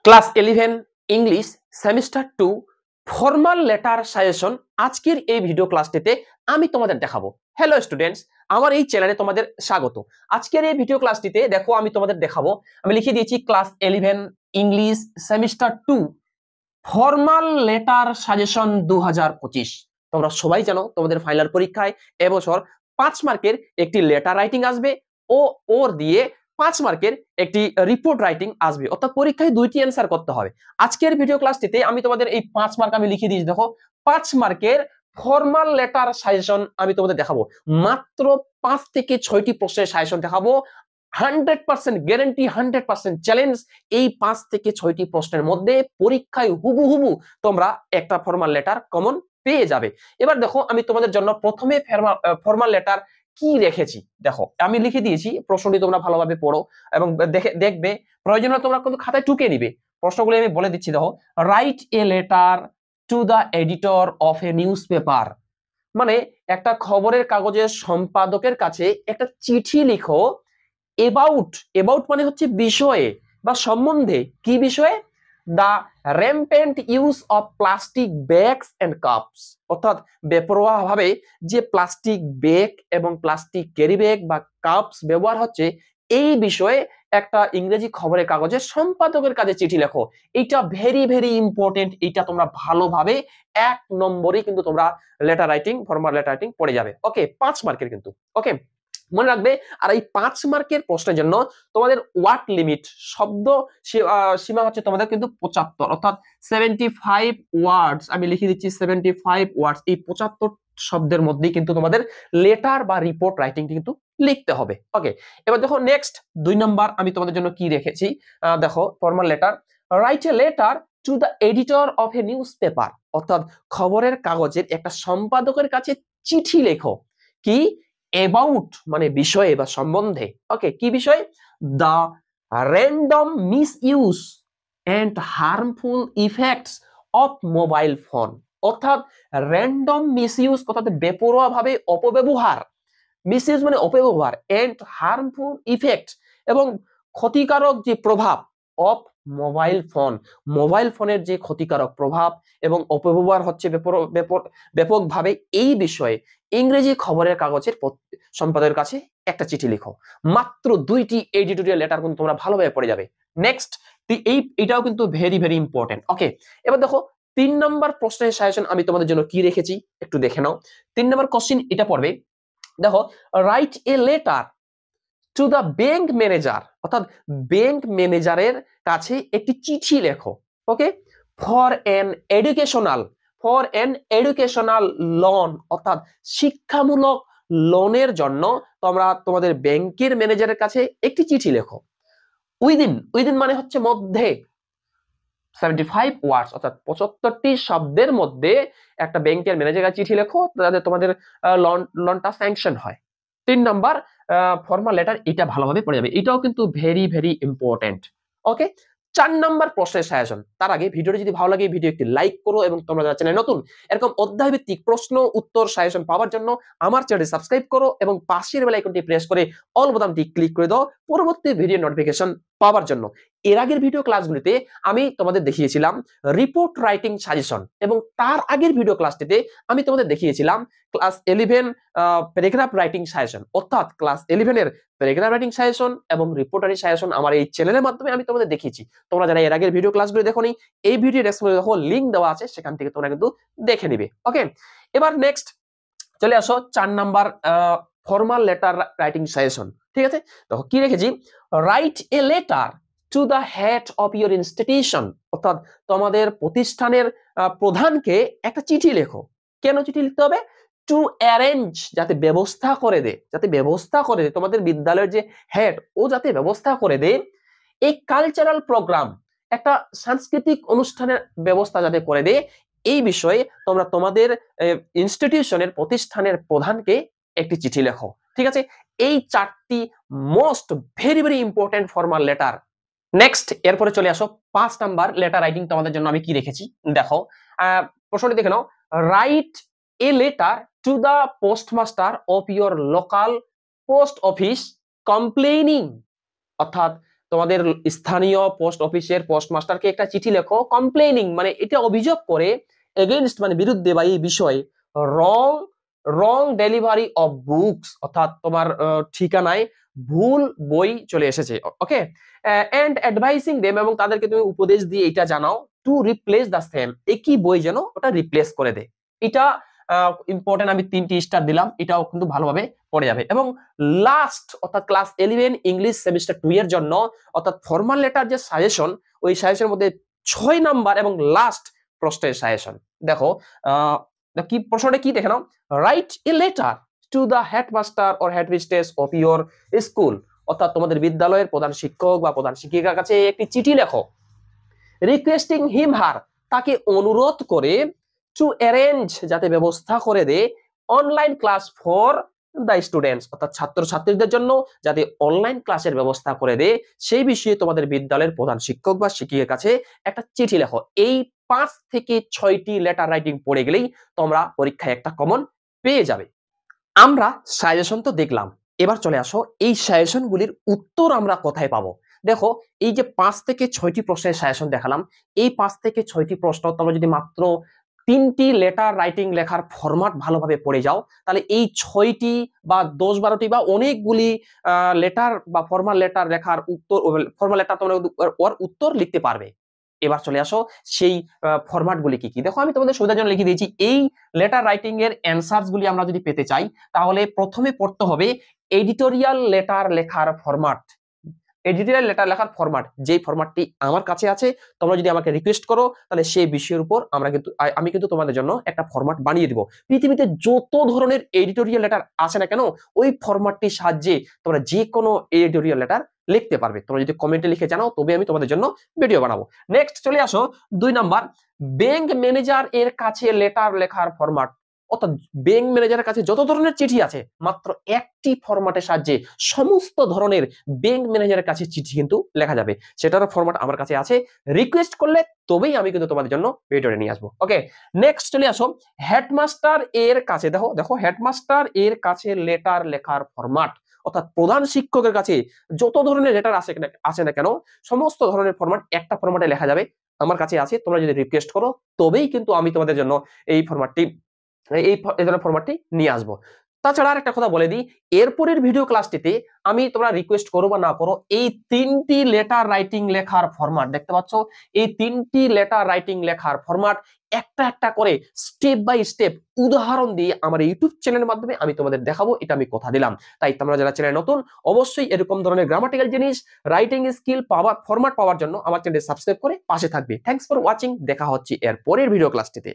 Class 11 English semester 2 formal letter suggestion আজকের এই video ক্লাসটিতে আমি তোমাদের দেখাবো। হ্যালো স্টুডেন্টস, আমার এই চ্যানেলে তোমাদের স্বাগত। আজকের এই ভিডিও ক্লাসটিতে দেখো আমি তোমাদের দেখাবো, আমি লিখে দিয়েছি class 11 English semester 2 formal letter suggestion 2025। তোমরা সবাই জানো তোমাদের ফাইনাল পরীক্ষায় এবছর 5 মার্কের একটি লেটার রাইটিং আসবে ও ওর দিয়ে 5 মার্কের একটি রিপোর্ট রাইটিং আসবে, অর্থাৎ পরীক্ষায় দুইটি অ্যান্সার করতে হবে। আজকের ভিডিও ক্লাসটিতে আমি তোমাদের এই 5 মার্ক আমি লিখে দিয়েছি, দেখো 5 মার্কের ফর্মাল লেটার সাজেশন আমি তোমাদের দেখাবো। মাত্র 5 থেকে 6টি প্রশ্নের সাজেশন দেখাবো। 100% গ্যারান্টি, 100% চ্যালেঞ্জ। এই 5 থেকে 6টি প্রশ্নের মধ্যে পরীক্ষায় হুবহু তোমরা একটা ফর্মাল লেটার কমন পেয়ে যাবে। এবার দেখো আমি তোমাদের জন্য প্রথমে ফর্মাল লেটার কি রেখেছি, দেখো আমি লিখে দিয়েছি, প্রশ্নটি তোমরা ভালোভাবে পড়ো এবং দেখবে, প্রয়োজনে তোমরা কিন্তু খাতায় টুকে নিবে। প্রশ্নগুলো আমি বলে দিচ্ছি, দেখো right a letter to the editor of A news paper, মানে একটা খবরের কাগজের সম্পাদকের কাছে একটা চিঠি লিখো। এবাউট মানে হচ্ছে বিষয়ে বা সম্বন্ধে, কি বিষয়ে? The rampant use of plastic bags and cups, অর্থাৎ বেপরোয়া ভাবে যে প্লাস্টিক ব্যাগ এবং প্লাস্টিক ক্যারি ব্যাগ বা কাপস ব্যবহার হচ্ছে, এই বিষয়ে একটা ইংরেজি খবরের কাগজের সম্পাদকের কাছে চিঠি লেখো। এটা ভেরি ভেরি ইম্পর্টেন্ট, এটা তোমরা ভালোভাবে 1 নম্বরে কিন্তু তোমরা letter writing, formal letter writing পড়ে যাবে। ওকে, 5 মার্কের কিন্তু, ওকে মনে রাখবে। আর এই 5 মার্কের প্রশ্নের জন্য তোমাদের ওয়ার্ড লিমিট, শব্দ সীমা হচ্ছে তোমাদের কিন্তু 75, অর্থাৎ 75 ওয়ার্ডস। আমি লিখে দিচ্ছি 75 ওয়ার্ডস। এই 75 শব্দের মধ্যেই কিন্তু তোমাদের লেটার বা রিপোর্ট রাইটিংটি কিন্তু লিখতে হবে। ওকে, এবার দেখো নেক্সট 2 নাম্বার আমি তোমাদের জন্য কি রেখেছি, দেখো formal letter. Right a letter to the editor of A news paper, অর্থাৎ খবরের কাগজের একটা সম্পাদকের কাছে চিঠি লেখো। কি? অ্যাবাউট মানে বিষয়ে বা সম্বন্ধে। ওকে, কি বিষয়? The random misuse and harmful effects of mobile phone, অর্থাৎ র্যান্ডম মিসইউজ, অর্থাৎ বেপরোয়া ভাবে অপব্যবহার, মিসইউজ মানে অপব্যবহার, এন্ড হার্মফুল ইফেক্ট এবং ক্ষতিকারক যে প্রভাব অফ মোবাইল ফোন, মোবাইল ফোনের যে ক্ষতিকারক প্রভাব এবং অপব্যবহার হচ্ছে ব্যাপকভাবে, এই বিষয়ে ইংরেজি খবরের কাগজের সম্পাদকের কাছে একটা চিঠি লিখো। মাত্র 2টি এডিটোরিয়াল লেটার কিন্তু তোমরা ভালোভাবে পড়ে যাবে। নেক্সট, এটাও কিন্তু ভেরি ভেরি ইম্পর্টেন্ট। ওকে, এবার দেখো 3 নম্বর প্রশ্নের সাজেশন আমি তোমাদের জন্য কি রেখেছি একটু দেখে নাও। 3 নম্বর কোশ্চেন এটা পড়বে, দেখো right a letter to the bank manager, অর্থাৎ ব্যাংক ম্যানেজারের কাছে একটি চিঠি লেখো। ওকে, ফর এন এডুকেশনাল লোন, অর্থাৎ শিক্ষামূলক লোনের জন্য তোমরা তোমাদের ব্যাংকের ম্যানেজারের কাছে একটি চিঠি লেখো। উইদিন মানে হচ্ছে মধ্যে, 75 ওয়ার্ডস, অর্থাৎ 75টি শব্দের মধ্যে একটা ব্যাংকের ম্যানেজারের কাছে চিঠি লেখো যাতে তোমাদের লোনটা স্যাংশন হয়। 3 নাম্বার ফর্মাল লেটার, এটা ভালোভাবে পড়ে যাবে, এটাও কিন্তু ভেরি ভেরি ইম্পর্টেন্ট। ওকে, 4 নাম্বার প্রশ্নের সাজেশন। তার আগে ভিডিওটি যদি ভালো লাগে ভিডিও একটি লাইক করো এবং তোমরা যারা চ্যানেলে নতুন এরকম অধ্যায় ভিত্তিক প্রশ্ন উত্তর সাজেশন পাওয়ার জন্য আমার চ্যানেলটি সাবস্ক্রাইব করো এবং পাশের বেল আইকনটি প্রেস করে অল বোতামটি ক্লিক করে দাও পরবর্তী ভিডিও নোটিফিকেশন পাওয়ার জন্য। এর আগের ভিডিও ক্লাসগুলিতে আমি তোমাদের দেখিয়েছিলাম রিপোর্ট রাইটিং সাজেশন এবং তার আগের ভিডিও ক্লাসটিতে আমি তোমাদের দেখিয়েছিলাম ক্লাস 11 প্যারাগ্রাফ রাইটিং সাজেশন, অর্থাৎ ক্লাস 11 এর প্যারাগ্রাফ রাইটিং সাজেশন এবং রিপোর্ট রাইটিং সাজেশন আমার এই চ্যানেলের মাধ্যমে আমি তোমাদের দেখিয়েছি। তোমরা যারা এর আগের ভিডিও ক্লাসগুলো দেখোনি, এই ভিডিও ডেসক্রিপশনে দেখো লিংক দেওয়া আছে, সেখান থেকে তোমরা কিন্তু দেখে নিবে। ওকে, এবার নেক্সট চলে আসো 4 number formal letter writing suggestion. ঠিক আছে, দেখো কি রেখেছি, right a letter to the head of your institution, অর্থাৎ তোমাদের প্রতিষ্ঠানের প্রধানকে একটা চিঠি লেখো। কেন চিঠি লিখতে হবে? টু অ্যারেঞ্জ, যাতে ব্যবস্থা করে দে, তোমাদের বিদ্যালয়ের যে হেড, ও যাতে ব্যবস্থা করে দে এই কালচারাল প্রোগ্রাম, একটা সাংস্কৃতিক অনুষ্ঠানের ব্যবস্থা যাতে করে দে, এই বিষয়ে তোমরা তোমাদের ইনস্টিটিউশনের প্রতিষ্ঠানের প্রধানকে একটি চিঠি লেখো। ঠিক আছে, এই 4টি most very very important formal letter. Next, এরপরে চলে আসো 5 নাম্বার লেটার রাইটিং তোমাদের জন্য আমি কি রেখেছি, দেখো প্রশ্নটি দেখে নাও। Write a letter to the postmaster of your local post office complaining, অর্থাৎ তোমাদের স্থানীয় পোস্ট অফিসের পোস্টমাস্টারকে একটা চিঠি লেখো কমপ্লেনিং, মানে এটা অভিযোগ করে এগেইনস্ট মানে বিরুদ্ধে বা এই বিষয়ে রং রং ডেলিভারি অফ বুকস, অর্থাৎ তোমার ঠিকানায় ভুল বই চলে এসেছে। ওকে, এন্ড অ্যাডভাইসিং দেম, এবং তাদেরকে তুমি উপদেশ দিয়ে এটা জানাও টু রিপ্লেস দ্য সেম, একই বই যেন ওটা রিপ্লেস করে দেয়। এটা ইম্পর্টেন্ট, আমি 3টি স্টার দিলাম, এটাও কিন্তু ভালোভাবে পড়ে যাবে। এবং লাস্ট অর্থাৎ ক্লাস 11 ইংলিশ সেমিস্টার 2 এর জন্য অর্থাৎ ফর্মাল লেটার যে সাজেশন, ওই সাজেশনের মধ্যে 6 নাম্বার এবং লাস্ট প্রশ্নের সাজেশন। দেখো কি প্রশ্নটা কি দেখে নাও, write a letter to the headmaster or headmistress of your school, অর্থাৎ তোমাদের বিদ্যালয়ের প্রধান শিক্ষক বা প্রধান শিক্ষিকার কাছে একটি চিঠি লেখো, রিকোয়েস্টিং হিম হার, তাকে অনুরোধ করে, টু অ্যারেঞ্জ, যাতে ব্যবস্থা করে দে, online class for the students, অর্থাৎ ছাত্রছাত্রীদের জন্য যাতে অনলাইন ক্লাসের ব্যবস্থা করে দে, সেই বিষয়ে তোমাদের বিদ্যালয়ের প্রধান শিক্ষক বা শিক্ষিকার কাছে একটা চিঠি লেখো। এই 5 থেকে 6টি লেটার রাইটিং পড়ে গেলেই তোমরা পরীক্ষায় একটা কমন পেয়ে যাবে। আমরা সাজেশন তো দেখলাম, এবার চলে আসো এই সাজেশনগুলির উত্তর আমরা কোথায় পাবো। দেখো, এই যে 5 থেকে 6টি প্রশ্নের সাজেশন দেখালাম, এই 5 থেকে 6টি প্রশ্ন তোমরা যদি মাত্র 3টি লেটার রাইটিং লেখার ফরম্যাট ভালোভাবে পড়ে যাও, তাহলে এই 6টি বা 10-12টি বা অনেকগুলি লেটার বা ফর্মাল লেটার লেখার উত্তর, ফর্মাল লেটার তোমরা ওর উত্তর লিখতে পারবে। এবার চলে আসো সেই ফরম্যাট গুলি কি কি। দেখো, আমি তোমাদের সুবিধার জন্য লিখে দিয়েছি। এই লেটার রাইটিং এর অ্যানসারস গুলি আমরা যদি পেতে চাই, তাহলে প্রথমে পড়তে হবে এডিটোরিয়াল লেটার লেখার ফরম্যাট। এডিটোরিয়াল লেটার লেখার ফরম্যাট, যেই ফরম্যাটটি আমার কাছে আছে, তোমরা যদি আমাকে রিকোয়েস্ট করো, তাহলে সেই বিষয়ের উপর আমি কিন্তু তোমাদের জন্য একটা ফরম্যাট বানিয়ে দিব। পৃথিবীতে যত ধরনের এডিটোরিয়াল লেটার আছে না কেন, ওই ফরম্যাটটির সাহায্যে তোমরা যে কোনো এডিটোরিয়াল লেটার লিখতে পারবে। তোমরা যদি কমেন্টে লিখে জানাও, তবে আমি তোমাদের জন্য ভিডিও বানাবো। নেক্সট চলে আসো 2 নাম্বার, ব্যাংক ম্যানেজার এর কাছে লেটার লেখার ফরম্যাট, অর্থাৎ ব্যাংক ম্যানেজারের কাছে যত ধরনের চিঠি আছে, মাত্র একটি ফরম্যাটের সাহায্যে সমস্ত ধরনের ব্যাংক ম্যানেজারের কাছে চিঠি কিন্তু লেখা যাবে। সেটারও ফরম্যাট আমার কাছে আছে, রিকোয়েস্ট করলে তবেই আমি কিন্তু তোমাদের জন্য ভিডিওটা নিয়ে আসবো। ওকে, নেক্সট চলে আসো হেডমাস্টার এর কাছে। দেখো হেডমাস্টার এর কাছে লেটার লেখার ফরম্যাট, অর্থাৎ প্রধান শিক্ষকের কাছে যত ধরনের লেটার আছে না কেন, সমস্ত ধরনের ফরম্যাট একটা ফরম্যাটে লেখা যাবে। আমার কাছে আছে, তোমরা যদি রিকোয়েস্ট করো তবেই কিন্তু আমি তোমাদের জন্য এই ধরনের ফরম্যাটটি নিয়ে আসবো। তাছাড়া আর একটা কথা বলে দিই, এরপরের ভিডিও ক্লাসটিতে আমি, তোমরা রিকোয়েস্ট করো বা না করো, এই 3টি লেটার রাইটিং লেখার ফরম্যাট দেখতে পাচ্ছ, এই 3টি লেটার রাইটিং লেখার ফরম্যাট একটা একটা করে স্টেপ বাই স্টেপ উদাহরণ দিয়ে আমার ইউটিউব চ্যানেলের মাধ্যমে আমি তোমাদের দেখাবো, এটা আমি কথা দিলাম। তাই তোমরা যারা চ্যানেল নতুন, অবশ্যই এরকম ধরনের গ্রামাটিক্যাল জিনিস, রাইটিং স্কিল ফরম্যাট পাওয়ার জন্য আমার চ্যানেল সাবস্ক্রাইব করে পাশে থাকবে। থ্যাঙ্কস ফর ওয়াচিং, দেখা হচ্ছে এর পরের ভিডিও ক্লাসটিতে।